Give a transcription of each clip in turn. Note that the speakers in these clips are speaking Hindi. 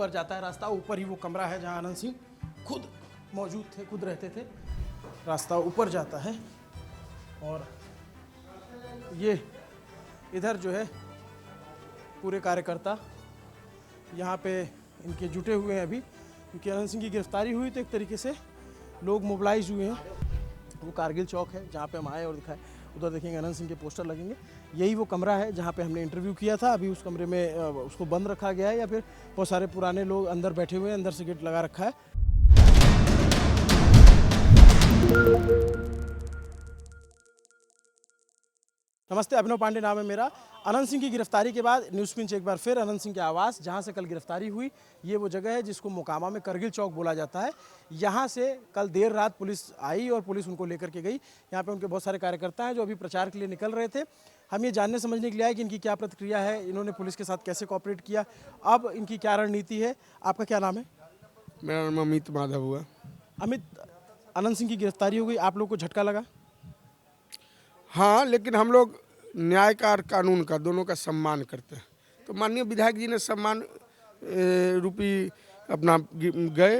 ऊपर जाता है रास्ता, ऊपर ही वो कमरा है जहाँ आनंद सिंह खुद मौजूद थे, खुद रहते थे। रास्ता ऊपर जाता है और ये इधर जो है पूरे कार्यकर्ता यहाँ पे इनके जुटे हुए हैं अभी, क्योंकि आनंद सिंह की गिरफ्तारी हुई तो एक तरीके से लोग मोबिलाइज हुए हैं। वो कारगिल चौक है जहाँ पे हम आए और दिखाए, उधर देखेंगे आनंद सिंह के पोस्टर लगेंगे। यही वो कमरा है जहाँ पे हमने इंटरव्यू किया था। अभी उस कमरे में उसको बंद रखा गया है या फिर बहुत सारे पुराने लोग अंदर बैठे हुए हैं, अंदर से गेट लगा रखा है। नमस्ते, अभिनव पांडे नाम है मेरा। अनंत सिंह की गिरफ्तारी के बाद न्यूज़ पिंच एक बार फिर अनंत सिंह के आवास, जहां से कल गिरफ्तारी हुई, ये वो जगह है जिसको मोकामा में करगिल चौक बोला जाता है। यहां से कल देर रात पुलिस आई और पुलिस उनको लेकर के गई। यहाँ पे उनके बहुत सारे कार्यकर्ता हैं जो अभी प्रचार के लिए निकल रहे थे। हम ये जानने समझने के लिए आए कि इनकी क्या प्रतिक्रिया है, इन्होंने पुलिस के साथ कैसे कॉपरेट किया, अब इनकी क्या रणनीति है। आपका क्या नाम है? मेरा नाम अमित माधव हुआ। अमित, अनंत सिंह की गिरफ्तारी हो गई, आप लोग को झटका लगा? हाँ, लेकिन हम लोग न्याय का और कानून का दोनों का सम्मान करते हैं। तो माननीय विधायक जी ने सम्मान रूपी अपना गए,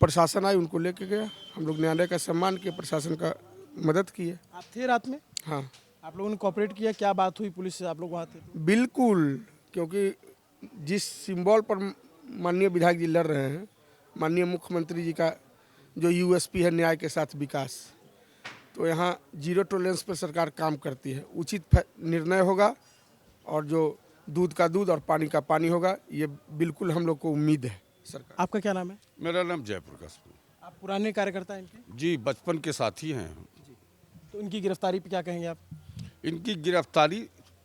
प्रशासन आई उनको लेके गया, हम लोग न्यायालय का सम्मान किए, प्रशासन का मदद किए। आप थे रात में? हाँ, आप लोगों ने कॉपरेट किया? क्या बात हुई पुलिस से, आप लोग वहाँ थे? बिल्कुल, क्योंकि जिस सिंबल पर माननीय विधायक जी लड़ रहे हैं, माननीय मुख्यमंत्री जी का जो यूएसपी है न्याय के साथ विकास, तो यहाँ जीरो टॉलरेंस पर सरकार काम करती है। उचित निर्णय होगा और जो दूध का दूध और पानी का पानी होगा, ये बिल्कुल हम लोग को उम्मीद है सरकार। आपका क्या नाम है? मेरा नाम जयप्रकाश। आप पुराने कार्यकर्ता हैं इनके? जी, बचपन के साथी हैं। तो इनकी गिरफ्तारी पे क्या कहेंगे आप? इनकी गिरफ्तारी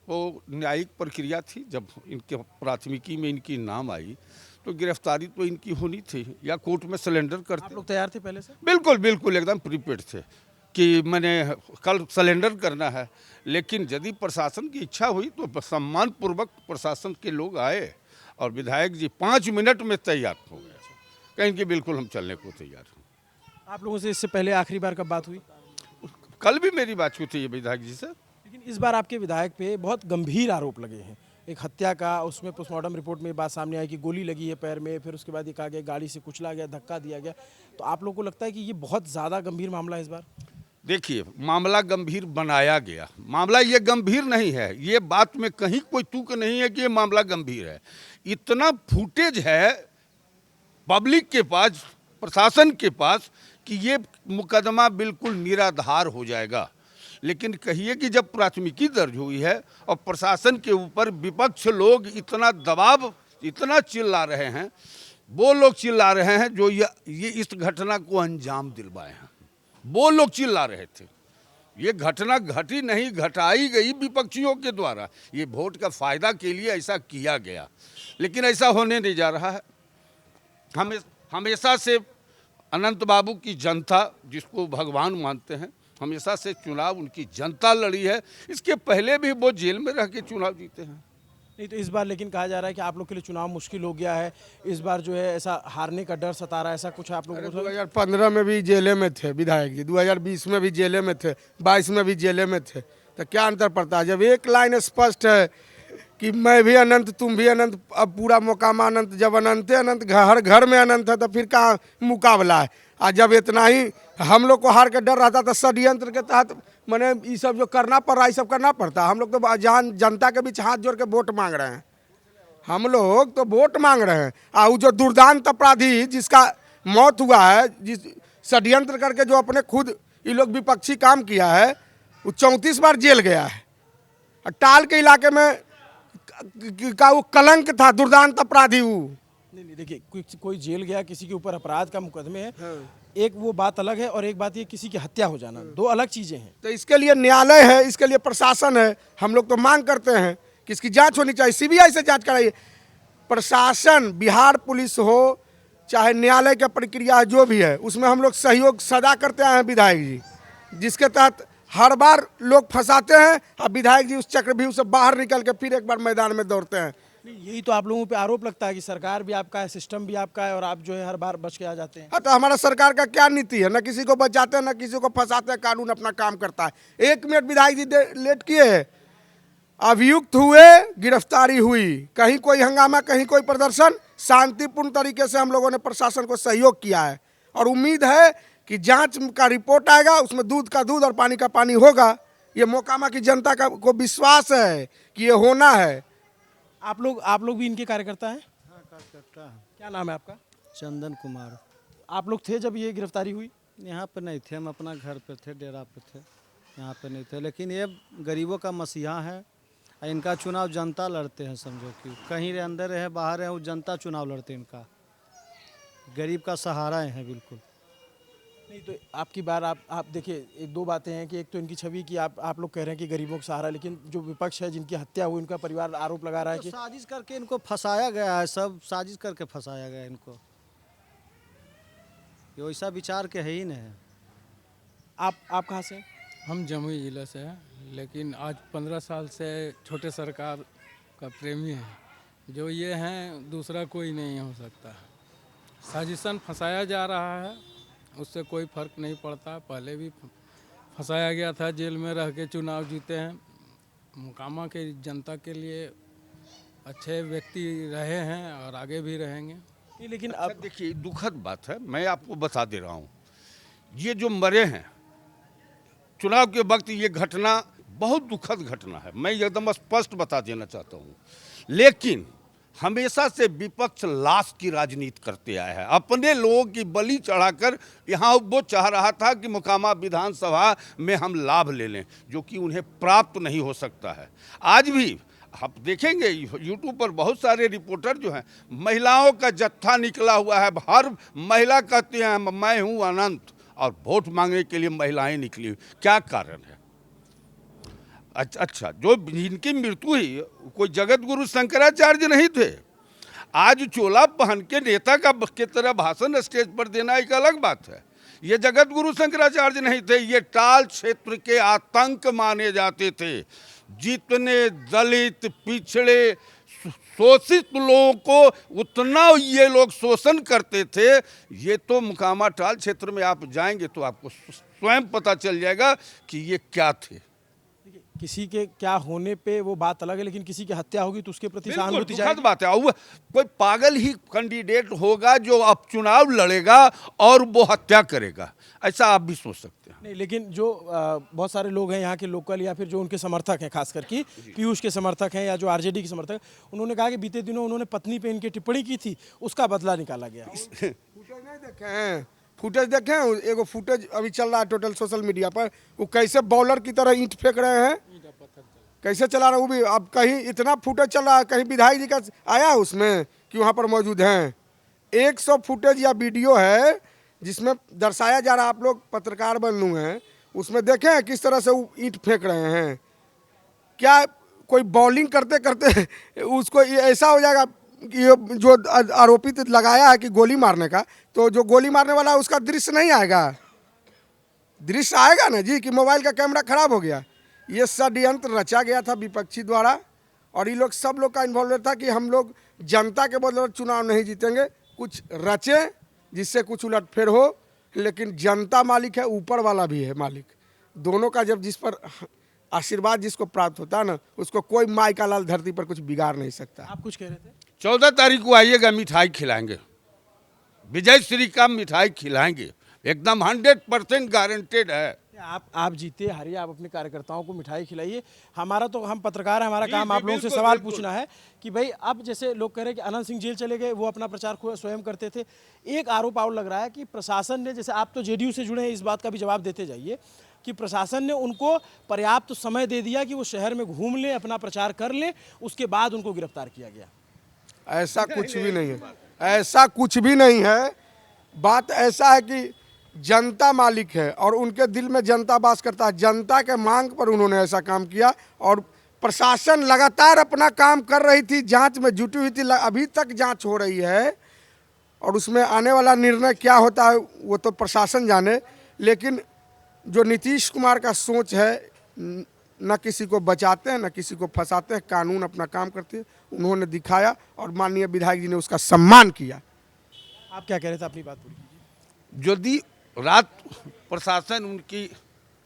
वो न्यायिक प्रक्रिया थी। जब इनके प्राथमिकी में इनकी नाम आई तो गिरफ्तारी तो इनकी होनी थी या कोर्ट में सरेंडर करते। आप लोग तैयार थे पहले से? बिल्कुल बिल्कुल एकदम प्रीपेड थे कि मैंने कल सरेंडर करना है। लेकिन यदि प्रशासन की इच्छा हुई तो सम्मान पूर्वक प्रशासन के लोग आए और विधायक जी 5 मिनट में तैयार हो गए। कहें कि बिल्कुल हम चलने को तैयार हैं। आप लोगों से इससे पहले आखिरी बार कब बात हुई? कल भी मेरी बात हुई थी ये विधायक जी से। लेकिन इस बार आपके विधायक पे बहुत गंभीर आरोप लगे हैं। एक हत्या का, उसमें पोस्टमार्टम रिपोर्ट में बात सामने आई कि गोली लगी है पैर में, फिर उसके बाद ये कहा गया गाड़ी से कुचला गया, धक्का दिया गया। तो आप लोगों को लगता है कि ये बहुत ज़्यादा गंभीर मामला है इस बार? देखिए, मामला गंभीर बनाया गया, मामला ये गंभीर नहीं है। ये बात में कहीं कोई तुक नहीं है कि ये मामला गंभीर है। इतना फुटेज है पब्लिक के पास, प्रशासन के पास, कि ये मुकदमा बिल्कुल निराधार हो जाएगा। लेकिन कहिए कि जब प्राथमिकी दर्ज हुई है और प्रशासन के ऊपर विपक्ष लोग इतना दबाव, इतना चिल्ला रहे हैं, वो लोग चिल्ला रहे हैं जो ये इस घटना को अंजाम दिलवाए हैं, वो लोग चिल्ला रहे थे। ये घटना घटी नहीं, घटाई गई विपक्षियों के द्वारा। ये वोट का फायदा के लिए ऐसा किया गया, लेकिन ऐसा होने नहीं जा रहा है। हमेशा से अनंत बाबू की जनता, जिसको भगवान मानते हैं, हमेशा से चुनाव उनकी जनता लड़ी है। इसके पहले भी वो जेल में रह के चुनाव जीते हैं। नहीं तो इस बार लेकिन कहा जा रहा है कि आप लोग के लिए चुनाव मुश्किल हो गया है, इस बार जो है ऐसा हारने का डर सता रहा है, ऐसा कुछ आप लोगों को? 2015 में भी जेले में थे विधायक जी, 2020 में भी जेले में थे, 22 में भी जेले में थे। तो क्या अंतर पड़ता है? जब एक लाइन स्पष्ट है कि मैं भी अनंत, तुम भी अनंत, अब पूरा मोकामा अनंत, जब अनंत अनंत हर घर में अनंत है तो फिर कहाँ मुकाबला है? और जब इतना ही हम लोग को हार का डर रहता तो षड्यंत्र के तहत मैंने ये सब जो करना पड़ रहा है, ये सब करना पड़ता। हम लोग तो जहाँ जनता के बीच हाथ जोड़ के वोट मांग रहे हैं, हम लोग तो वोट मांग रहे हैं। और वो जो दुर्दांत अपराधी जिसका मौत हुआ है, जिस षड्यंत्र करके जो अपने खुद ये लोग विपक्षी काम किया है, वो 34 बार जेल गया है। टाल के इलाके में का वो कलंक था, दुर्दांत अपराधी वो। नहीं देखिए, कोई जेल गया, किसी के ऊपर अपराध का मुकदमे है, हाँ। एक वो बात अलग है और एक बात ये किसी की हत्या हो जाना, दो अलग चीजें हैं। तो इसके लिए न्यायालय है, इसके लिए प्रशासन है। हम लोग तो मांग करते हैं कि इसकी जांच होनी चाहिए, सीबीआई से जांच कराइए। प्रशासन, बिहार पुलिस हो चाहे न्यायालय का प्रक्रिया जो भी है, उसमें हम लोग सहयोग सदा करते आए हैं विधायक जी, जिसके तहत हर बार लोग फंसाते हैं और विधायक जी उस चक्रव्यूह से बाहर निकल के फिर एक बार मैदान में दौड़ते हैं। यही तो आप लोगों पे आरोप लगता है कि सरकार भी आपका है, सिस्टम भी आपका है और आप जो है हर बार बच के आ जाते हैं। हाँ, तो हमारा सरकार का क्या नीति है? न किसी को बचाते हैं, न किसी को फंसाते हैं, कानून अपना काम करता है। 1 मिनट विधायक जी लेट किए हैं, अभियुक्त हुए, गिरफ्तारी हुई, कहीं कोई हंगामा, कहीं कोई प्रदर्शन, शांतिपूर्ण तरीके से हम लोगों ने प्रशासन को सहयोग किया है और उम्मीद है कि जांच का रिपोर्ट आएगा, उसमें दूध का दूध और पानी का पानी होगा। ये मोकामा की जनता का को विश्वास है कि ये होना है। आप लोग भी इनके कार्यकर्ता हैं? हाँ, कार्यकर्ता है। क्या नाम है आपका? चंदन कुमार। आप लोग थे जब ये गिरफ्तारी हुई? यहाँ पे नहीं थे, हम अपना घर पे थे, डेरा पे थे, यहाँ पे नहीं थे। लेकिन ये गरीबों का मसीहा है और इनका चुनाव जनता लड़ते हैं। समझो कि कहीं अंदर रहे बाहर है, वो जनता चुनाव लड़ते हैं। इनका गरीब का सहारा है बिल्कुल। नहीं तो आपकी बार आप देखिए, एक दो बातें हैं कि एक तो इनकी छवि की आप लोग कह रहे हैं कि गरीबों का सहारा, लेकिन जो विपक्ष है जिनकी हत्या हुई उनका परिवार आरोप लगा रहा है तो कि साजिश करके इनको फंसाया गया है, सब साजिश करके फंसाया गया है इनको। ये वैसा विचार के है ही नहीं है। आप कहाँ से हैं? हम जमुई जिले से हैं, लेकिन आज 15 साल से छोटे सरकार का प्रेमी है। जो ये हैं दूसरा कोई नहीं हो सकता। साजिशन फंसाया जा रहा है, उससे कोई फर्क नहीं पड़ता। पहले भी फंसाया गया था, जेल में रह के चुनाव जीते हैं। मोकामा के जनता के लिए अच्छे व्यक्ति रहे हैं और आगे भी रहेंगे। नहीं, लेकिन अब अब देखिए दुखद बात है, मैं आपको बता दे रहा हूँ, ये जो मरे हैं चुनाव के वक्त, ये घटना बहुत दुखद घटना है, मैं एकदम स्पष्ट बता देना चाहता हूँ। लेकिन हमेशा से विपक्ष लाश की राजनीति करते आया है, अपने लोगों की बलि चढ़ाकर। यहाँ वो चाह रहा था कि मोकामा विधानसभा में हम लाभ ले लें, जो कि उन्हें प्राप्त नहीं हो सकता है। आज भी आप देखेंगे यूट्यूब पर बहुत सारे रिपोर्टर जो हैं, महिलाओं का जत्था निकला हुआ है। हर महिला कहती हैं मैं हूँ अनंत, और वोट मांगने के लिए महिलाएं निकली हुई। क्या कारण है? अच्छा, जो जिनकी मृत्यु हुई कोई जगत गुरु शंकराचार्य नहीं थे। आज चोला पहन के नेता की तरह भाषण स्टेज पर देना एक अलग बात है। ये जगत गुरु शंकराचार्य नहीं थे, ये टाल क्षेत्र के आतंक माने जाते थे। जितने दलित, पिछड़े, शोषित लोगों को उतना ये लोग शोषण करते थे। ये तो मोकामा टाल क्षेत्र में आप जाएंगे तो आपको स्वयं पता चल जाएगा कि ये क्या थे। किसी के क्या होने पे वो बात अलग है, लेकिन किसी की हत्या होगी तो उसके प्रति बिल्कुल सहानुभूति दुखद जाएगी। बात है। और कोई पागल ही कैंडिडेट होगा जो अब चुनाव लड़ेगा और वो हत्या करेगा, ऐसा आप भी सोच सकते हैं। नहीं, लेकिन जो बहुत सारे लोग हैं यहाँ के लोकल या फिर जो उनके समर्थक हैं, खास करके पीयूष के समर्थक हैं या जो आरजेडी के समर्थक, उन्होंने कहा कि बीते दिनों उन्होंने पत्नी पे इनकी टिप्पणी की थी, उसका बदला निकाला गया। फुटेज नहीं देखे हैं? फुटेज देखे हैं? एगो फुटेज अभी चल रहा है टोटल सोशल मीडिया पर, वो कैसे बॉलर की तरह ईंट फेंक रहे हैं, कैसे चला रहा है वो भी। अब कहीं इतना फुटेज चल रहा है, कहीं विधायक जी का आया है उसमें कि वहाँ पर मौजूद हैं। 100 फुटेज या वीडियो है जिसमें दर्शाया जा रहा है, आप लोग पत्रकार बंधु हैं, उसमें देखें हैं किस तरह से वो ईंट फेंक रहे हैं। क्या कोई बॉलिंग करते करते उसको ये ऐसा हो जाएगा कि ये जो आरोपित लगाया है कि गोली मारने का, तो जो गोली मारने वाला है उसका दृश्य नहीं आएगा? दृश्य आएगा ना जी, कि मोबाइल का कैमरा खराब हो गया। ये षड्यंत्र रचा गया था विपक्षी द्वारा, और ये लोग सब लोग का इन्वॉल्वमेंट था कि हम लोग जनता के बदले चुनाव नहीं जीतेंगे, कुछ रचे जिससे कुछ उलटफेर हो। लेकिन जनता मालिक है, ऊपर वाला भी है मालिक। दोनों का जब जिस पर आशीर्वाद जिसको प्राप्त होता है ना, उसको कोई माई का लाल धरती पर कुछ बिगाड़ नहीं सकता। आप कुछ कह रहे थे? 14 तारीख को आइएगा, मिठाई खिलाएंगे, विजय श्री का मिठाई खिलाएंगे, एकदम 100% गारंटेड है। आप जीते हारिए, आप अपने कार्यकर्ताओं को मिठाई खिलाइए। हमारा तो, हम पत्रकार हैं, हमारा जी, काम जी, आप लोगों से बिल्कुल, सवाल बिल्कुल। पूछना है कि भाई अब जैसे लोग कह रहे हैं कि अनंत सिंह जेल चले गए, वो अपना प्रचार स्वयं करते थे। एक आरोप और लग रहा है कि प्रशासन ने, जैसे आप तो जेडीयू से जुड़े हैं, इस बात का भी जवाब देते जाइए, कि प्रशासन ने उनको पर्याप्त समय दे दिया कि वो शहर में घूम लें, अपना प्रचार कर लें, उसके बाद उनको गिरफ्तार किया गया। ऐसा कुछ भी नहीं है, ऐसा कुछ भी नहीं है। बात ऐसा है कि जनता मालिक है और उनके दिल में जनता वास करता है। जनता के मांग पर उन्होंने ऐसा काम किया, और प्रशासन लगातार अपना काम कर रही थी, जांच में जुटी हुई थी। अभी तक जांच हो रही है, और उसमें आने वाला निर्णय क्या होता है वो तो प्रशासन जाने। लेकिन जो नीतीश कुमार का सोच है, न किसी को बचाते हैं न किसी को फंसाते हैं, कानून अपना काम करते हैं, उन्होंने दिखाया और माननीय विधायक जी ने उसका सम्मान किया। आप क्या कह रहे थे? अपनी बात पूरी कीजिए। यदि रात प्रशासन उनकी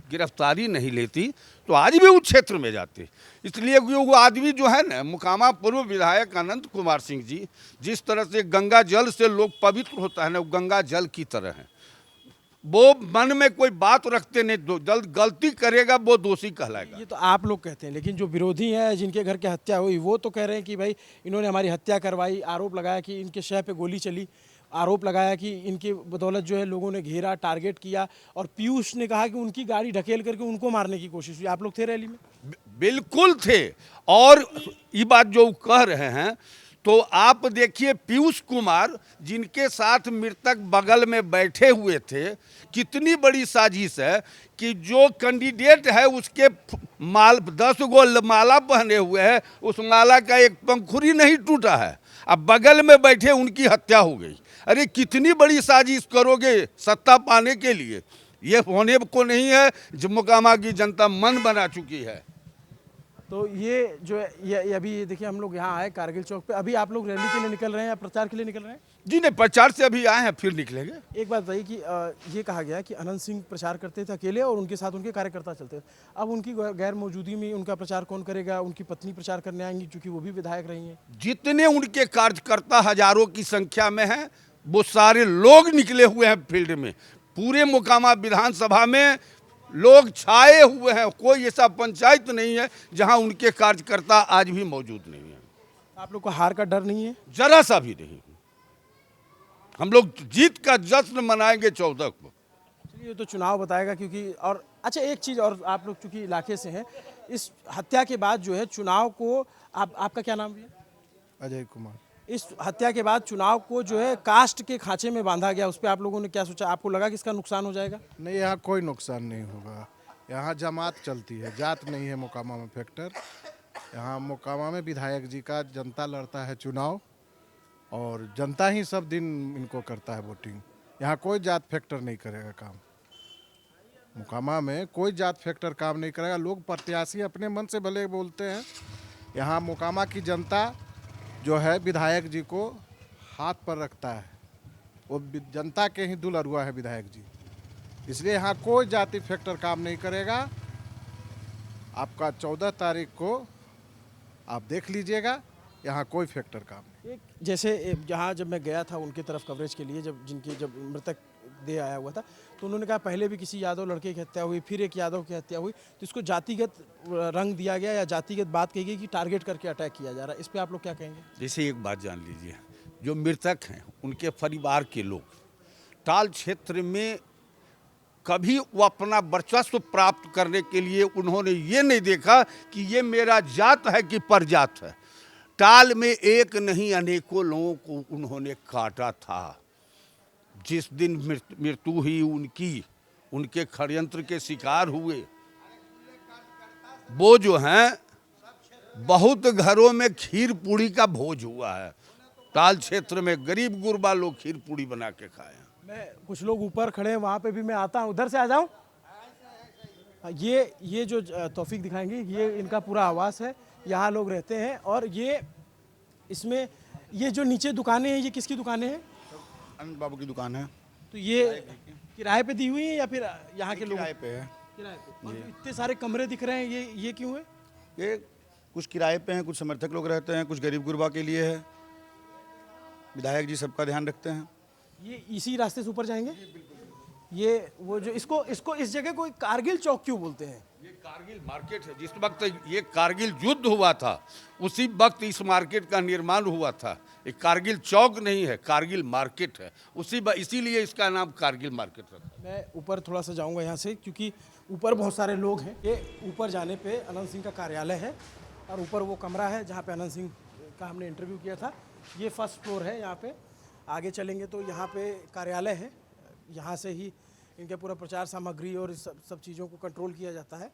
गिरफ्तारी नहीं लेती तो आज भी उस क्षेत्र में जाते। इसलिए वो आदमी जो है ना, मुकामा पूर्व विधायक अनंत कुमार सिंह जी, जिस तरह से गंगा जल से लोग पवित्र होता है ना, वो गंगा जल की तरह है। वो मन में कोई बात रखते नहीं, गलती करेगा वो दोषी कहलाएगा। ये तो आप लोग कहते हैं, लेकिन जो विरोधी हैं जिनके घर की हत्या हुई वो तो कह रहे हैं कि भाई इन्होंने हमारी हत्या करवाई, आरोप लगाया कि इनके शह पे गोली चली, आरोप लगाया कि इनकी बदौलत जो है लोगों ने घेरा, टारगेट किया, और पीयूष ने कहा कि उनकी गाड़ी ढकेल करके उनको मारने की कोशिश हुई। आप लोग थे रैली में? बिल्कुल थे। और ये बात जो कह रहे हैं, तो आप देखिए पीयूष कुमार जिनके साथ मृतक बगल में बैठे हुए थे, कितनी बड़ी साजिश है कि जो कैंडिडेट है उसके 10 गो माला पहने हुए है, उस माला का एक पंखुड़ी नहीं टूटा है, अब बगल में बैठे उनकी हत्या हो गई। अरे कितनी बड़ी साजिश करोगे सत्ता पाने के लिए, ये होने को नहीं है। जो मोकामा की जनता मन बना चुकी है। तो ये जो है ये अभी देखिए हम लोग यहाँ आए कारगिल चौक पे। अभी आप लोग रैली के लिए निकल रहे हैं या प्रचार के लिए निकल रहे हैं? जी नहीं, प्रचार से अभी आए हैं, फिर निकलेंगे। एक बात बताइए कि ये कहा गया कि अनंत सिंह प्रचार करते थे अकेले और उनके साथ उनके कार्यकर्ता चलते थे। अब उनकी गैर मौजूदगी में उनका प्रचार कौन करेगा? उनकी पत्नी प्रचार करने आएंगी क्योंकि वो भी विधायक रही हैं। जितने उनके कार्यकर्ता हजारों की संख्या में हैं, वो सारे लोग निकले हुए हैं फील्ड में। पूरे मोकामा विधानसभा में लोग छाए हुए हैं। कोई ऐसा पंचायत नहीं है जहां उनके कार्यकर्ता आज भी मौजूद नहीं है। आप लोग को हार का डर नहीं है? जरा सा भी नहीं। हम लोग जीत का जश्न मनाएंगे 14 को। चलिए, तो चुनाव बताएगा क्योंकि। और अच्छा, एक चीज़ और, आप लोग चूँकि इलाके से हैं, इस हत्या के बाद जो है चुनाव को आपका क्या नाम है? अजय कुमार। इस हत्या के बाद चुनाव को जो है कास्ट के खांचे में बांधा गया, उस पर आप लोगों ने क्या सोचा? आपको लगा कि इसका नुकसान हो जाएगा? नहीं, यहाँ कोई नुकसान नहीं होगा। यहाँ जमात चलती है, जात नहीं है मोकामा में फैक्टर। यहाँ मोकामा में विधायक जी का जनता लड़ता है चुनाव, और जनता ही सब दिन इनको करता है वोटिंग। यहाँ कोई जात फैक्टर नहीं करेगा काम। मोकामा में कोई जात फैक्टर काम नहीं करेगा। लोग प्रत्याशी अपने मन से भले बोलते हैं। यहाँ मोकामा की जनता जो है विधायक जी को हाथ पर रखता है, वो जनता के ही दुलरुआ है विधायक जी। इसलिए यहाँ कोई जाति फैक्टर काम नहीं करेगा। आपका 14 तारीख को आप देख लीजिएगा, यहाँ कोई फैक्टर काम नहीं। एक जैसे जहाँ जब मैं गया था उनकी तरफ कवरेज के लिए, जब मृतक दे आया हुआ था, तो उन्होंने कहा पहले भी किसी यादव लड़के की हत्या हुई, फिर एक यादव की हत्या हुई, तो इसको जातिगत रंग दिया गया या जातिगत बात कही गई कि टारगेट करके अटैक किया जा रहा है। इस पर आप लोग क्या कहेंगे? जैसे एक बात जान लीजिए, जो मृतक हैं उनके परिवार के लोग टाल क्षेत्र में कभी वो अपना वर्चस्व प्राप्त करने के लिए उन्होंने ये नहीं देखा कि ये मेरा जात है कि परजात है। टाल में एक नहीं अनेकों लोगों को उन्होंने काटा था। जिस दिन मृत्यु हुई उनकी, उनके षड्यंत्र के शिकार हुए, वो जो हैं बहुत घरों में खीर पूड़ी का भोज हुआ है। टाल क्षेत्र में गरीब गुरबा लोग खीर पूड़ी बना के खाए हैं। मैं कुछ लोग ऊपर खड़े हैं, वहाँ पे भी मैं आता हूँ, उधर से आ जाऊँ। ये जो तौफीक दिखाएंगे, ये इनका पूरा आवास है, यहाँ लोग रहते हैं। और ये इसमें ये जो नीचे दुकानें हैं, ये किसकी दुकानें हैं? अनंत बाबू की दुकान है। तो ये किराए पे दी हुई है या फिर यहाँ के लोग? किराए पे है। किराए पे। और जो इतने सारे कमरे दिख रहे हैं, ये क्यों है? ये कुछ किराए पे हैं, कुछ समर्थक लोग रहते हैं, कुछ गरीब गुरबा के लिए है। विधायक जी सबका ध्यान रखते हैं। ये इसी रास्ते से ऊपर जाएंगे? ये वो जो इसको इस जगह को कारगिल चौक क्यों बोलते हैं? ये कारगिल मार्केट है। जिस वक्त ये कारगिल युद्ध हुआ था उसी वक्त इस मार्केट का निर्माण हुआ था। ये कारगिल चौक नहीं है, कारगिल मार्केट है। इसीलिए इसका नाम कारगिल मार्केट रखा। मैं ऊपर थोड़ा सा जाऊंगा यहाँ से, क्योंकि ऊपर बहुत सारे लोग हैं। ये ऊपर जाने पे अनंत सिंह का कार्यालय है, और ऊपर वो कमरा है जहाँ पे अनंत सिंह का हमने इंटरव्यू किया था। ये फर्स्ट फ्लोर है। यहाँ पे आगे चलेंगे तो यहाँ पे कार्यालय है। यहाँ से ही इनके पूरा प्रचार सामग्री और सब चीज़ों को कंट्रोल किया जाता है।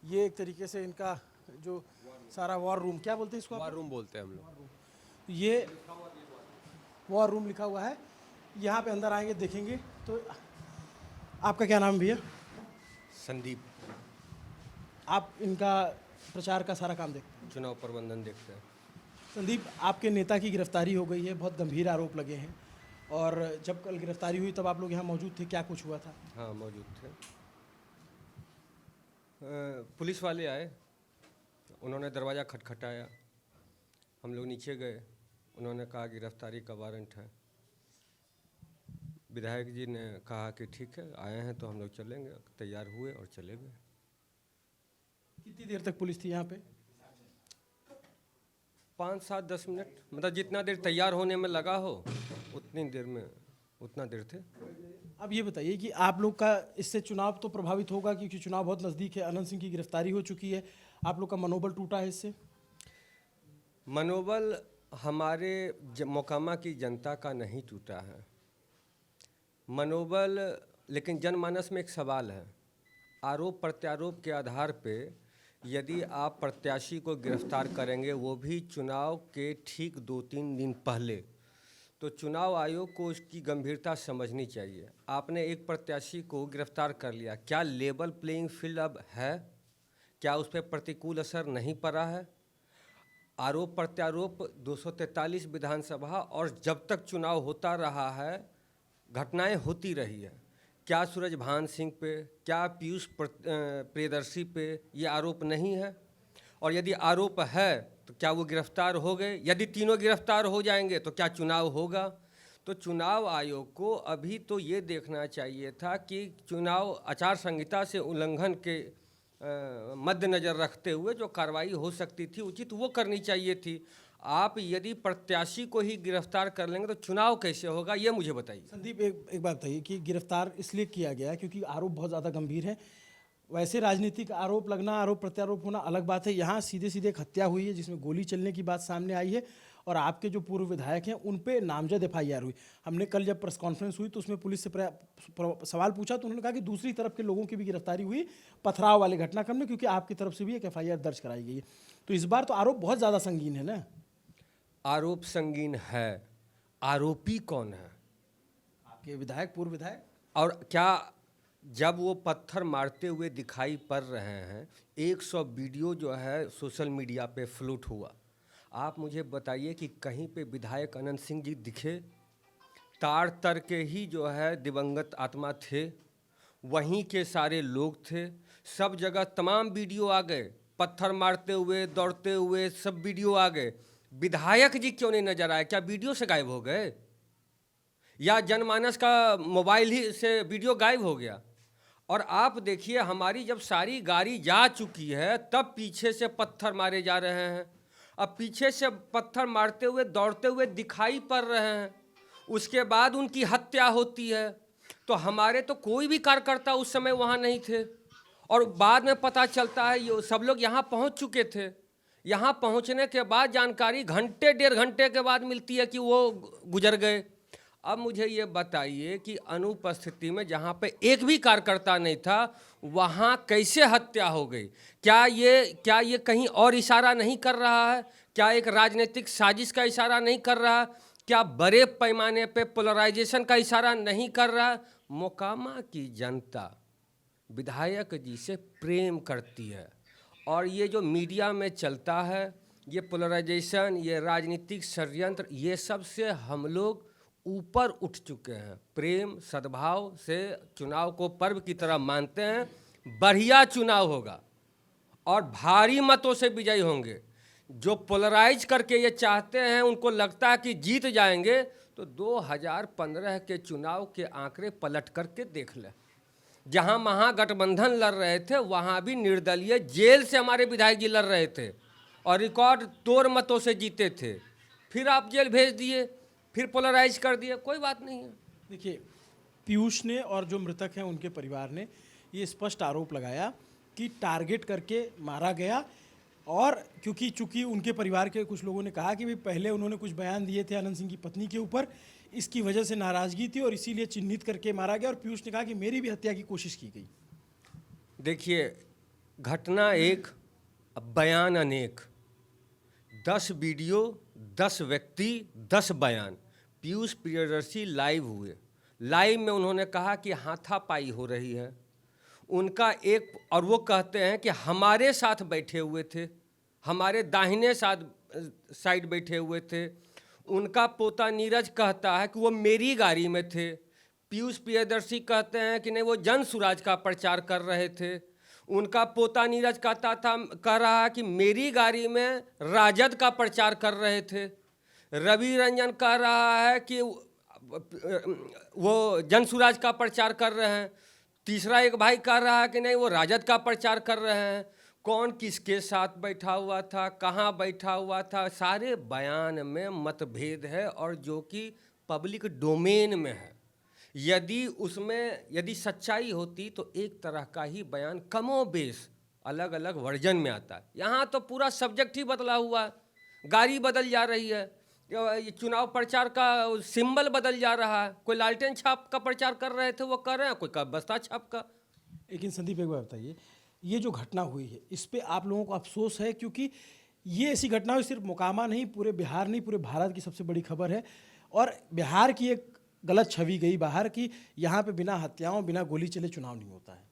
ये एक तरीके से इनका जो सारा वॉर रूम, क्या बोलते हैं इसको? वॉर रूम बोलते हैं हम लोग। ये वॉर रूम लिखा हुआ है। यहाँ पे अंदर आएंगे, देखेंगे। तो आपका क्या नाम भैया? संदीप। आप इनका प्रचार का सारा काम देखते हैं? चुनाव प्रबंधन देखते हैं। संदीप, आपके नेता की गिरफ्तारी हो गई है, बहुत गंभीर आरोप लगे हैं, और जब कल गिरफ्तारी हुई तब आप लोग यहाँ मौजूद थे, क्या कुछ हुआ था? हाँ, मौजूद थे। पुलिस वाले आए, उन्होंने दरवाज़ा खटखटाया, हम लोग नीचे गए, उन्होंने कहा गिरफ्तारी का वारंट है। विधायक जी ने कहा कि ठीक है, आए हैं तो हम लोग चलेंगे। तैयार हुए और चले गए। कितनी देर तक पुलिस थी यहाँ पे? 5, 7, 10 मिनट, मतलब जितना देर तैयार होने में लगा हो उतनी देर में उतना देर थे। अब ये बताइए कि आप लोग का इससे चुनाव तो प्रभावित होगा, क्योंकि चुनाव बहुत नज़दीक है, अनंत सिंह की गिरफ्तारी हो चुकी है, आप लोग का मनोबल टूटा है इससे? मनोबल हमारे मोकामा की जनता का नहीं टूटा है मनोबल, लेकिन जनमानस में एक सवाल है। आरोप प्रत्यारोप के आधार पे यदि आप प्रत्याशी को गिरफ्तार करेंगे, वो भी चुनाव के ठीक 2-3 दिन पहले, तो चुनाव आयोग को उसकी गंभीरता समझनी चाहिए। आपने एक प्रत्याशी को गिरफ्तार कर लिया, क्या लेवल प्लेइंग फील्ड अब है? क्या उस पर प्रतिकूल असर नहीं पड़ा है? आरोप प्रत्यारोप 243 विधानसभा और जब तक चुनाव होता रहा है घटनाएं होती रही है। क्या सूरज भान सिंह पे, क्या पीयूष प्रियदर्शी पे ये आरोप नहीं है? और यदि आरोप है तो क्या वो गिरफ्तार हो गए? यदि तीनों गिरफ्तार हो जाएंगे तो क्या चुनाव होगा? तो चुनाव आयोग को अभी तो ये देखना चाहिए था कि चुनाव आचार संहिता से उल्लंघन के मद्देनज़र रखते हुए जो कार्रवाई हो सकती थी उचित वो करनी चाहिए थी। आप यदि प्रत्याशी को ही गिरफ्तार कर लेंगे तो चुनाव कैसे होगा, ये मुझे बताइए। संदीप, एक बात बताइए कि गिरफ्तार इसलिए किया गया क्योंकि आरोप बहुत ज़्यादा गंभीर है। वैसे राजनीतिक आरोप लगना, आरोप प्रत्यारोप होना अलग बात है, यहाँ सीधे सीधे एक हत्या हुई है जिसमें गोली चलने की बात सामने आई है और आपके जो पूर्व विधायक हैं उन पे नामजद FIR हुई। हमने कल जब प्रेस कॉन्फ्रेंस हुई तो उसमें पुलिस से सवाल पूछा तो उन्होंने कहा कि दूसरी तरफ के लोगों की भी गिरफ्तारी हुई पथराव वाले घटनाक्रम में, क्योंकि आपकी तरफ से भी एक FIR दर्ज कराई गई है। तो इस बार तो आरोप बहुत ज़्यादा संगीन है ना? आरोप संगीन है, आरोपी कौन है? आपके विधायक, पूर्व विधायक। और क्या जब वो पत्थर मारते हुए दिखाई पड़ रहे हैं, 100 वीडियो जो है सोशल मीडिया पे फ्लोट हुआ, आप मुझे बताइए कि कहीं पे विधायक अनंत सिंह जी दिखे? ताड़ तर के ही जो है दिवंगत आत्मा थे, वहीं के सारे लोग थे, सब जगह तमाम वीडियो आ गए, पत्थर मारते हुए, दौड़ते हुए सब वीडियो आ गए। विधायक जी क्यों नहीं नजर आए? क्या वीडियो से गायब हो गए या जनमानस का मोबाइल ही से वीडियो गायब हो गया? और आप देखिए, हमारी जब सारी गाड़ी जा चुकी है तब पीछे से पत्थर मारे जा रहे हैं। अब पीछे से पत्थर मारते हुए दौड़ते हुए दिखाई पड़ रहे हैं, उसके बाद उनकी हत्या होती है। तो हमारे तो कोई भी कार्यकर्ता उस समय वहाँ नहीं थे और बाद में पता चलता है ये सब लोग यहाँ पहुँच चुके थे। यहाँ पहुँचने के बाद जानकारी घंटे 1.5 घंटे के बाद मिलती है कि वो गुजर गए। अब मुझे ये बताइए कि अनुपस्थिति में जहाँ पे एक भी कार्यकर्ता नहीं था वहाँ कैसे हत्या हो गई? क्या ये कहीं और इशारा नहीं कर रहा है? क्या एक राजनीतिक साजिश का इशारा नहीं कर रहा? क्या बड़े पैमाने पे पोलराइजेशन का इशारा नहीं कर रहा? मोकामा की जनता विधायक जी से प्रेम करती है और ये जो मीडिया में चलता है, ये पोलराइजेशन, ये राजनीतिक षड्यंत्र, ये सब से हम लोग ऊपर उठ चुके हैं। प्रेम सद्भाव से चुनाव को पर्व की तरह मानते हैं। बढ़िया चुनाव होगा और भारी मतों से विजयी होंगे। जो पोलराइज करके ये चाहते हैं, उनको लगता है कि जीत जाएंगे, तो 2015 के चुनाव के आंकड़े पलट करके देख लें। जहां महागठबंधन लड़ रहे थे वहां भी निर्दलीय जेल से हमारे विधायक जी लड़ रहे थे और रिकॉर्ड तोड़ मतों से जीते थे। फिर आप जेल भेज दिए, फिर पोलराइज कर दिए, कोई बात नहीं है। देखिए, पीयूष ने और जो मृतक हैं उनके परिवार ने ये स्पष्ट आरोप लगाया कि टारगेट करके मारा गया, और चूंकि उनके परिवार के कुछ लोगों ने कहा कि भाई पहले उन्होंने कुछ बयान दिए थे अनंत सिंह की पत्नी के ऊपर, इसकी वजह से नाराज़गी थी और इसीलिए चिन्हित करके मारा गया। और पीयूष ने कहा कि मेरी भी हत्या की कोशिश की गई। देखिए, घटना एक, बयान अनेक। 10 वीडियो, 10 व्यक्ति, 10 बयान। पीयूष प्रियदर्शी लाइव हुए, लाइव में उन्होंने कहा कि हाथापाई हो रही है उनका एक, और वो कहते हैं कि हमारे साथ बैठे हुए थे, हमारे दाहिने साइड बैठे हुए थे। उनका पोता नीरज कहता है कि वो मेरी गाड़ी में थे। पीयूष प्रियदर्शी कहते हैं कि नहीं, वो जन सुराज का प्रचार कर रहे थे। उनका पोता नीरज कह रहा है कि मेरी गाड़ी में राजद का प्रचार कर रहे थे। रवि रंजन कह रहा है कि वो जनसुराज का प्रचार कर रहे हैं। तीसरा एक भाई कह रहा है कि नहीं वो राजद का प्रचार कर रहे हैं। कौन किसके साथ बैठा हुआ था, कहाँ बैठा हुआ था, सारे बयान में मतभेद है और जो कि पब्लिक डोमेन में है। यदि सच्चाई होती तो एक तरह का ही बयान कमोबेश अलग अलग वर्जन में आता है। यहाँ तो पूरा सब्जेक्ट ही बदला हुआ है, गाड़ी बदल जा रही है, ये चुनाव प्रचार का सिंबल बदल जा रहा है। कोई लालटेन छाप का प्रचार कर रहे थे वो कर रहे हैं, कोई बस्ता छाप का। लेकिन संदीप एक बार बताइए, ये जो घटना हुई है इस पे आप लोगों को अफसोस है? क्योंकि ये ऐसी घटना हुई सिर्फ मोकामा नहीं, पूरे बिहार नहीं, पूरे भारत की सबसे बड़ी खबर है और बिहार की एक गलत छवि गई बाहर की यहाँ पे बिना हत्याओं बिना गोली चले चुनाव नहीं होता है।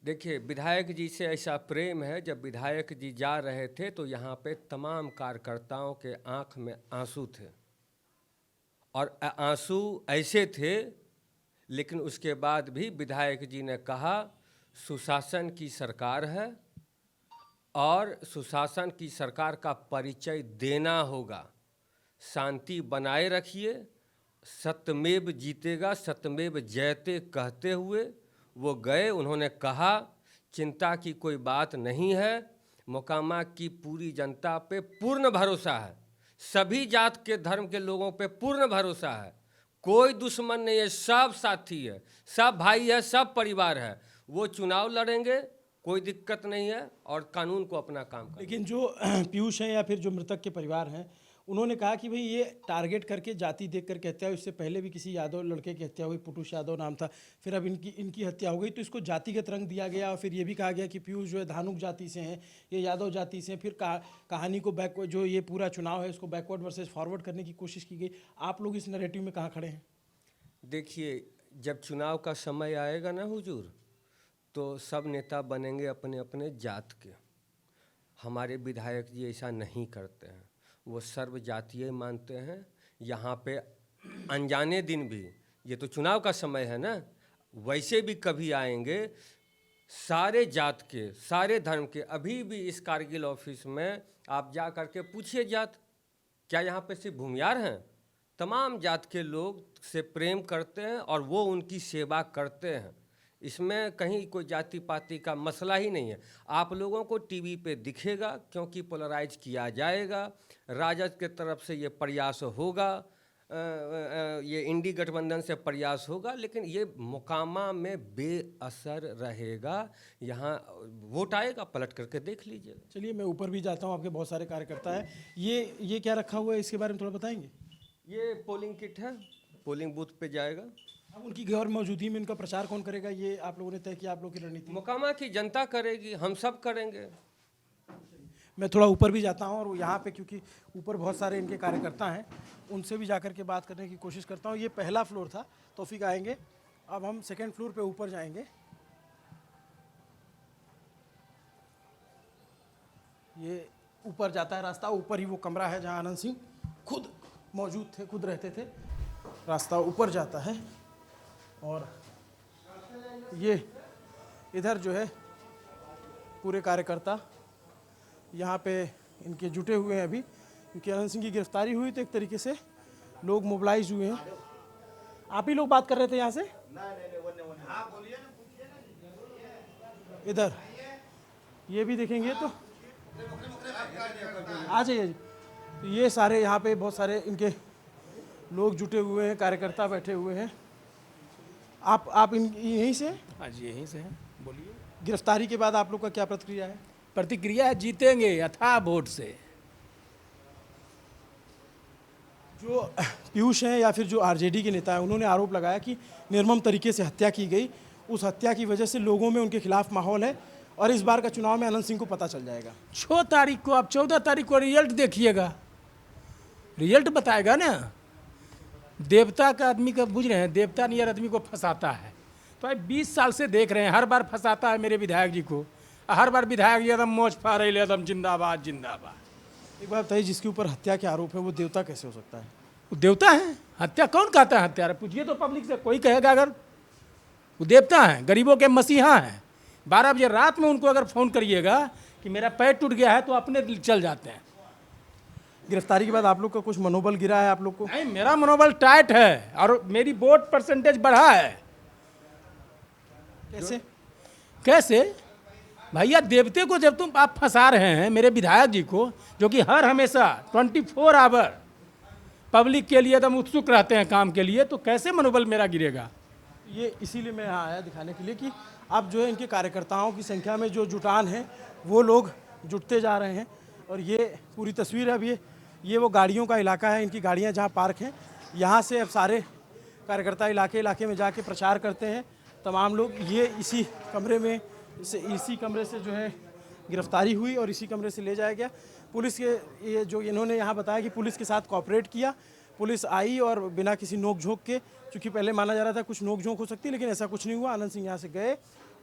देखिए, विधायक जी से ऐसा प्रेम है, जब विधायक जी जा रहे थे तो यहाँ पे तमाम कार्यकर्ताओं के आंख में आंसू थे और आंसू ऐसे थे, लेकिन उसके बाद भी विधायक जी ने कहा सुशासन की सरकार है और सुशासन की सरकार का परिचय देना होगा, शांति बनाए रखिए, सत्यमेव जीतेगा सत्यमेव जयते कहते हुए वो गए। उन्होंने कहा चिंता की कोई बात नहीं है, मोकामा की पूरी जनता पे पूर्ण भरोसा है, सभी जात के धर्म के लोगों पे पूर्ण भरोसा है, कोई दुश्मन नहीं है, सब साथी है, सब भाई है, सब परिवार है। वो चुनाव लड़ेंगे, कोई दिक्कत नहीं है और कानून को अपना काम करेंगे। लेकिन जो पीयूष हैं या फिर जो मृतक के परिवार हैं उन्होंने कहा कि भाई ये टारगेट करके जाति देख करके हत्या हुई, इससे पहले भी किसी यादव लड़के की हत्या हुई, पुटुष यादव नाम था, फिर अब इनकी हत्या हो गई, तो इसको जातिगत रंग दिया गया और फिर ये भी कहा गया कि पीयूष जो है धानुक जाति से हैं, ये यादव जाति से हैं। फिर कहानी को बैकवर्ड, जो ये पूरा चुनाव है इसको बैकवर्ड वर्सेस फॉरवर्ड करने की कोशिश की गई। आप लोग इस नैरेटिव में कहाँ खड़े हैं? देखिए, जब चुनाव का समय आएगा ना हुजूर, तो सब नेता बनेंगे अपने अपने जात के। हमारे विधायक जी ऐसा नहीं करते हैं, वो सर्व जातीय मानते हैं। यहाँ पे अनजाने दिन भी, ये तो चुनाव का समय है ना, वैसे भी कभी आएंगे सारे जात के, सारे धर्म के। अभी भी इस कारगिल ऑफिस में आप जा करके पूछिए जात, क्या यहाँ पे सिर्फ भूमियार हैं? तमाम जात के लोग से प्रेम करते हैं और वो उनकी सेवा करते हैं। इसमें कहीं कोई जाति पाति का मसला ही नहीं है। आप लोगों को टीवी पे दिखेगा क्योंकि पोलराइज किया जाएगा, राजद के तरफ से ये प्रयास होगा, ये इंडी गठबंधन से प्रयास होगा, लेकिन ये मोकामा में बेअसर रहेगा। यहाँ वोट आएगा, पलट करके देख लीजिएगा। चलिए मैं ऊपर भी जाता हूँ, आपके बहुत सारे कार्यकर्ता हैं। ये क्या रखा हुआ है, इसके बारे में थोड़ा बताएंगे? ये पोलिंग किट है, पोलिंग बूथ पे जाएगा। अब उनकी गैर मौजूदगी में इनका प्रचार कौन करेगा, ये आप लोगों ने तय किया? आप लोग की रणनीति? मोकामा की जनता करेगी, हम सब करेंगे। मैं थोड़ा ऊपर भी जाता हूँ और यहाँ पे क्योंकि ऊपर बहुत सारे इनके कार्यकर्ता हैं, उनसे भी जाकर के बात करने की कोशिश करता हूँ। ये पहला फ्लोर था, तौफीक आएंगे। अब हम सेकंड फ्लोर पे ऊपर जाएंगे। ये ऊपर जाता है रास्ता, ऊपर ही वो कमरा है जहाँ आनंद सिंह खुद मौजूद थे, खुद रहते थे। रास्ता ऊपर जाता है और ये इधर जो है पूरे कार्यकर्ता यहाँ पे इनके जुटे हुए हैं अभी, क्योंकि आनंद सिंह की गिरफ्तारी हुई तो एक तरीके से लोग मोबिलाइज हुए हैं। आप ही लोग बात कर रहे थे यहाँ से? इधर ये भी देखेंगे तो आ जाइए। ये सारे यहाँ पे बहुत सारे इनके लोग जुटे हुए हैं, कार्यकर्ता बैठे हुए हैं। आप इन यहीं से? हाँ जी, यहीं से हैं। बोलिए। गिरफ्तारी के बाद आप लोग का क्या प्रतिक्रिया है? प्रतिक्रिया है, जीतेंगे अथाह वोट से। जो पीयूष हैं या फिर जो आरजेडी के नेता हैं, उन्होंने आरोप लगाया कि निर्मम तरीके से हत्या की गई, उस हत्या की वजह से लोगों में उनके खिलाफ माहौल है और इस बार का चुनाव में आनंद सिंह को पता चल जाएगा। 6 तारीख को, आप 14 तारीख को रिजल्ट देखिएगा, रिजल्ट बताएगा ना। देवता का आदमी का बुझ रहे हैं, देवता नियर आदमी को फंसाता है। तो अब 20 साल से देख रहे हैं, हर बार फंसाता है मेरे विधायक जी को, हर बार विधायक जी एकदम मौज फा रहे, एकदम जिंदाबाद जिंदाबाद। एक बात बताइए, जिसके ऊपर हत्या के आरोप है वो देवता कैसे हो सकता है? वो देवता है? हत्या कौन कहता है हत्या? पूछिए तो पब्लिक से, कोई कहेगा अगर वो देवता है, गरीबों के मसीहा हैं, 12 बजे रात में उनको अगर फ़ोन करिएगा कि मेरा पैर टूट गया है तो अपने चल जाते हैं। गिरफ्तारी के बाद आप लोग का कुछ मनोबल गिरा है आप लोग को? नहीं, मेरा मनोबल टाइट है और मेरी वोट परसेंटेज बढ़ा है। कैसे? कैसे भैया, देवते को जब तुम आप फंसा रहे हैं, मेरे विधायक जी को, जो कि हर हमेशा 24 आवर पब्लिक के लिए एकदम उत्सुक रहते हैं काम के लिए, तो कैसे मनोबल मेरा गिरेगा? ये इसीलिए मैं यहाँ आया दिखाने के लिए कि अब जो है इनके कार्यकर्ताओं की संख्या में जो जुटान है वो लोग जुटते जा रहे हैं। और ये पूरी तस्वीर है। अब ये वो गाड़ियों का इलाका है, इनकी गाड़ियाँ जहाँ पार्क हैं, यहाँ से अब सारे कार्यकर्ता इलाके में जाके प्रचार करते हैं तमाम लोग। ये इसी कमरे से जो है गिरफ्तारी हुई और इसी कमरे से ले जाया गया। पुलिस के ये जो इन्होंने यहाँ बताया कि पुलिस के साथ कोऑपरेट किया, पुलिस आई और बिना किसी नोक झोंक के, चूँकि पहले माना जा रहा था कुछ नोक झोंक हो सकती है, लेकिन ऐसा कुछ नहीं हुआ। आनंद सिंह यहाँ से गए,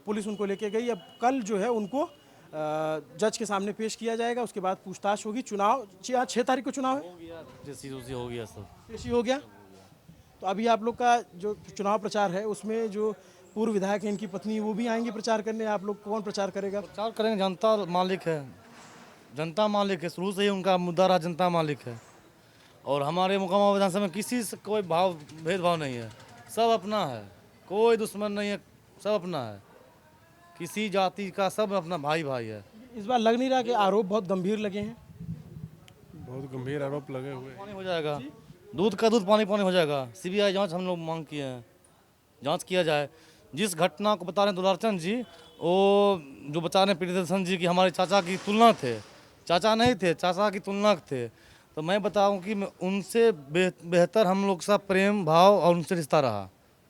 पुलिस उनको लेके गई। अब कल जो है उनको जज के सामने पेश किया जाएगा, उसके बाद पूछताछ होगी। चुनाव 6 तारीख को चुनाव है, हो गया सब, पेशी हो गया। तो अभी आप लोग का जो चुनाव प्रचार है उसमें जो पूर्व विधायक हैं, इनकी पत्नी, वो भी आएंगी प्रचार करने। आप लोग कौन प्रचार करेगा? प्रचार करेंगे, जनता मालिक है, जनता मालिक है, शुरू से ही उनका मुद्दा रहा, जनता मालिक है। और हमारे मोकामा विधानसभा में किसी से कोई भेदभाव नहीं है, सब अपना है, कोई दुश्मन नहीं है, सब अपना है, किसी जाति का सब अपना भाई है। इस बार लग नहीं रहा कि आरोप बहुत गंभीर लगे हैं? बहुत गंभीर आरोप लगे हुए हैं। पानी हो जाएगा, दूध का दूध पानी हो जाएगा। सीबीआई जांच हम लोग मांग किए हैं, जांच किया जाए। जिस घटना को बता रहे हैं दुलारचंद जी, वो जो बता रहे हैं प्रियदर्शन जी की हमारे चाचा की तुलना थे, चाचा नहीं थे, चाचा की तुलना थे। तो मैं बताऊं कि उनसे बेहतर हम लोग का प्रेम भाव और उनसे रिश्ता रहा।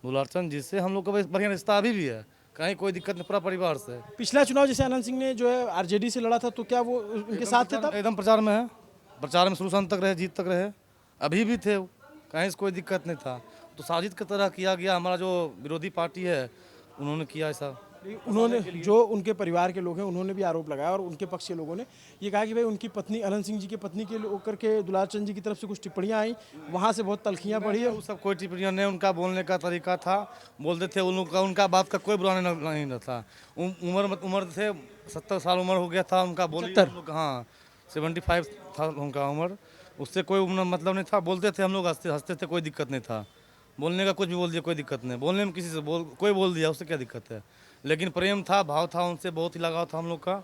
दुलारचंद जी से हम लोग का बढ़िया रिश्ता अभी भी है, कहीं कोई दिक्कत नहीं, पूरा परिवार से। पिछला चुनाव जैसे आनंद सिंह ने जो है आरजेडी से लड़ा था, तो क्या वो उनके साथ थे तब? एकदम प्रचार में है, प्रचार में शुरू से अंत तक रहे, जीत तक रहे, अभी भी थे, कहीं से कोई दिक्कत नहीं था। तो साजिद की तरह किया गया, हमारा जो विरोधी पार्टी है उन्होंने किया ऐसा। उन्होंने जो उनके परिवार के लोग हैं उन्होंने भी आरोप लगाया और उनके पक्ष के लोगों ने ये कहा कि भाई उनकी पत्नी, अनंत सिंह जी की पत्नी के होकर के दुलारचंद जी की तरफ से कुछ टिप्पणियां आई, वहां से बहुत तलखियां पड़ी है। वो सब कोई टिप्पणियां नहीं, उनका बोलने का तरीका था, बोलते थे उन लोग का, उनका बात का कोई बुरा नहीं था। उम्र थे 70 साल उम्र हो गया था उनका, बोल, हाँ 75 था उनका उम्र, उससे कोई मतलब नहीं था। बोलते थे हम लोग, हंसते थे, कोई दिक्कत नहीं था। बोलने का कुछ भी बोल दिया, कोई दिक्कत नहीं, बोलने में किसी से कोई बोल दिया, उससे क्या दिक्कत है। लेकिन प्रेम था, भाव था, उनसे बहुत ही लगाव था हम लोग का।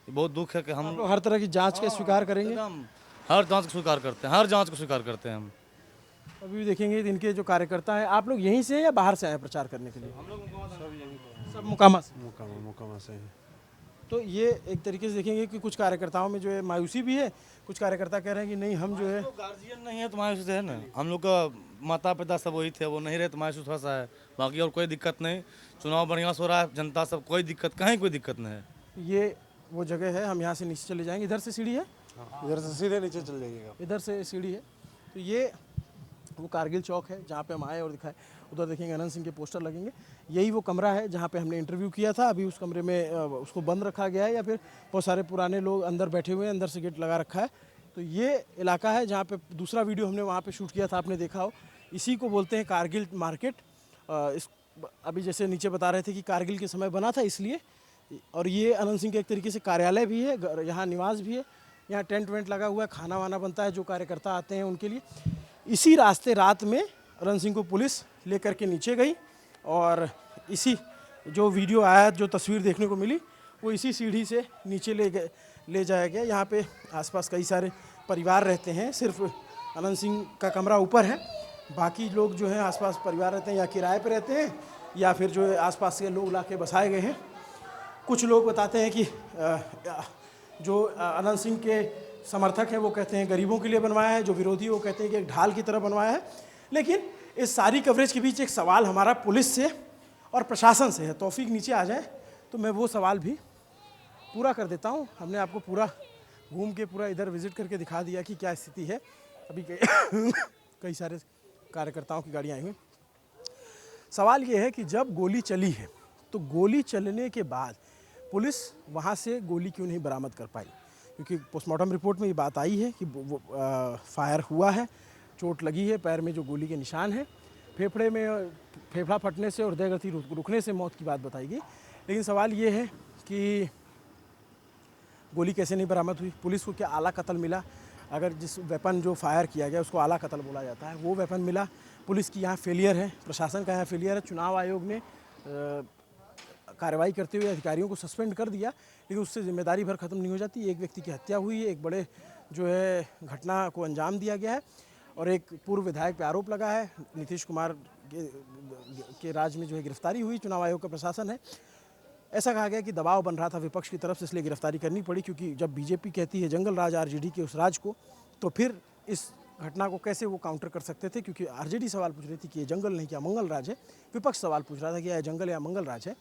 बहुत दुख है कि हम लोग हर तरह की जांच के स्वीकार करेंगे, हर जांच को स्वीकार करते हैं, हर जांच को स्वीकार करते हैं हम। अभी भी देखेंगे इनके जो कार्यकर्ता हैं। आप लोग यहीं से या बाहर से आए प्रचार करने के लिए? हम लोग सब मोकामा से। मोकामा से हैं। तो ये एक तरीके से देखेंगे कि कुछ कार्यकर्ताओं में जो है मायूसी भी है, कुछ कार्यकर्ता कह रहे हैं कि नहीं हम जो है गार्जियन नहीं है तो मायूस है ना, हम लोग का माता पिता सब वही थे, वो नहीं रहे तो मायूस थोड़ा सा है, बाकी और कोई दिक्कत नहीं। चुनाव बढ़िया से हो रहा है, जनता सब, कोई दिक्कत, कहीं कोई दिक्कत नहीं है। ये वो जगह है, हम यहाँ से नीचे चले जाएंगे। इधर से सीढ़ी है, इधर से सीधे नीचे चल जाइएगा, इधर से सीढ़ी है। तो ये वो कारगिल चौक है जहाँ पे हम आए और दिखाए। उधर देखेंगे अनंत सिंह के पोस्टर लगेंगे। यही वो कमरा है जहाँ पे हमने इंटरव्यू किया था। अभी उस कमरे में उसको बंद रखा गया है या फिर बहुत सारे पुराने लोग अंदर बैठे हुए हैं, अंदर से गेट लगा रखा है। तो ये इलाका है जहाँ पे दूसरा वीडियो हमने वहाँ पे शूट किया था, आपने देखा हो। इसी को बोलते हैं कारगिल मार्केट। इस अभी जैसे नीचे बता रहे थे कि कारगिल के समय बना था इसलिए। और ये अनंत सिंह का एक तरीके से कार्यालय भी है, यहाँ निवास भी है, यहाँ टेंट वेंट लगा हुआ है, खाना वाना बनता है जो कार्यकर्ता आते हैं उनके लिए। इसी रास्ते रात में अनंत सिंह को पुलिस लेकर के नीचे गई और इसी जो वीडियो आया, जो तस्वीर देखने को मिली, वो इसी सीढ़ी से नीचे ले जाया गया। यहाँ पे आसपास कई सारे परिवार रहते हैं, सिर्फ अनंत सिंह का कमरा ऊपर है, बाकी लोग जो हैं आसपास परिवार रहते हैं या किराए पे रहते हैं या फिर जो है आसपास के लोग लाके बसाए गए हैं। कुछ लोग बताते हैं कि जो अनंत सिंह के समर्थक हैं वो कहते हैं गरीबों के लिए बनवाया है, जो विरोधी वो कहते हैं कि एक ढाल की तरह बनवाया है। लेकिन इस सारी कवरेज के बीच एक सवाल हमारा पुलिस से और प्रशासन से है। तौफीक नीचे आ जाए तो मैं वो सवाल भी पूरा कर देता हूँ। हमने आपको पूरा घूम के पूरा इधर विजिट करके दिखा दिया कि क्या स्थिति है। अभी कई सारे कार्यकर्ताओं की गाड़ियाँ आई हुई। सवाल ये है कि जब गोली चली है तो गोली चलने के बाद पुलिस वहाँ से गोली क्यों नहीं बरामद कर पाई? क्योंकि पोस्टमार्टम रिपोर्ट में ये बात आई है कि फायर हुआ है, चोट लगी है, पैर में जो गोली के निशान हैं, फेफड़ा फटने से और हृदय गति रुकने से मौत की बात बताई गई। लेकिन सवाल ये है कि गोली कैसे नहीं बरामद हुई, पुलिस को क्या आला कत्ल मिला? अगर जिस वेपन जो फायर किया गया उसको आला कत्ल बोला जाता है, वो वेपन मिला। पुलिस की यहाँ फेलियर है, प्रशासन का यहाँ फेलियर है। चुनाव आयोग ने कार्रवाई करते हुए अधिकारियों को सस्पेंड कर दिया, लेकिन उससे जिम्मेदारी भर खत्म नहीं हो जाती। एक व्यक्ति की हत्या हुई है, एक बड़े जो है घटना को अंजाम दिया गया है, और एक पूर्व विधायक पे आरोप लगा है। नीतीश कुमार के राज में जो है गिरफ्तारी हुई। चुनाव आयोग का प्रशासन है, ऐसा कहा गया कि दबाव बन रहा था विपक्ष की तरफ से, इसलिए गिरफ्तारी करनी पड़ी। क्योंकि जब बीजेपी कहती है जंगल राज आरजेडी के उस राज को, तो फिर इस घटना को कैसे वो काउंटर कर सकते थे? क्योंकि आरजेडी सवाल पूछ रही थी कि ये जंगल नहीं क्या मंगल राज है, विपक्ष सवाल पूछ रहा था कि यह जंगल या मंगल राज है।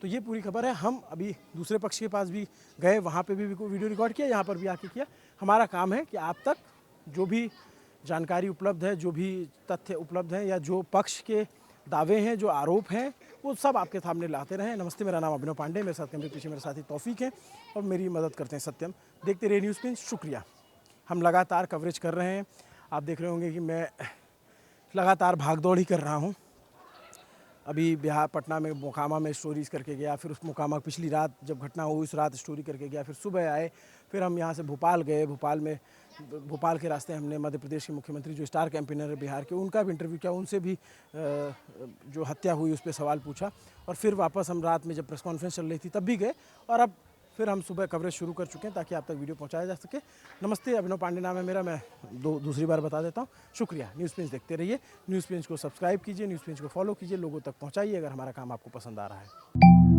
तो ये पूरी खबर है। हम अभी दूसरे पक्ष के पास भी गए, वहाँ पे भी वीडियो रिकॉर्ड किया, यहाँ पर भी आके किया। हमारा काम है कि आप तक जो भी जानकारी उपलब्ध है, जो भी तथ्य उपलब्ध है, या जो पक्ष के दावे हैं, जो आरोप हैं, वो सब आपके सामने लाते रहें। नमस्ते, मेरा नाम अभिनव पांडे, मेरे साथ कैमरे पीछे मेरे साथी तौफीक हैं और मेरी मदद करते हैं सत्यम। देखते रहिए न्यूज़ पिंच। शुक्रिया। हम लगातार कवरेज कर रहे हैं। आप देख रहे होंगे कि मैं लगातार भाग दौड़ ही कर रहा हूँ। अभी बिहार पटना में मोकामा में स्टोरीज़ करके गया, फिर उस मोकामा पिछली रात जब घटना हुई उस रात स्टोरी करके गया, फिर सुबह आए, फिर हम यहाँ से भोपाल गए। भोपाल के रास्ते हमने मध्य प्रदेश के मुख्यमंत्री जो स्टार कैंपेनर है बिहार के, उनका भी इंटरव्यू किया, उनसे भी जो हत्या हुई उस पर सवाल पूछा, और फिर वापस हम रात में जब प्रेस कॉन्फ्रेंस चल रही थी तब भी गए, और अब फिर हम सुबह कवरेज शुरू कर चुके हैं ताकि आप तक वीडियो पहुंचाया जा सके। नमस्ते, अभिनव पांडे नाम है मेरा। मैं दूसरी बार बता देता हूं। शुक्रिया। न्यूज़ पिंच देखते रहिए। न्यूज़ पिंच को सब्सक्राइब कीजिए, न्यूज़ पिंच को फॉलो कीजिए, लोगों तक पहुंचाइए अगर हमारा काम आपको पसंद आ रहा है।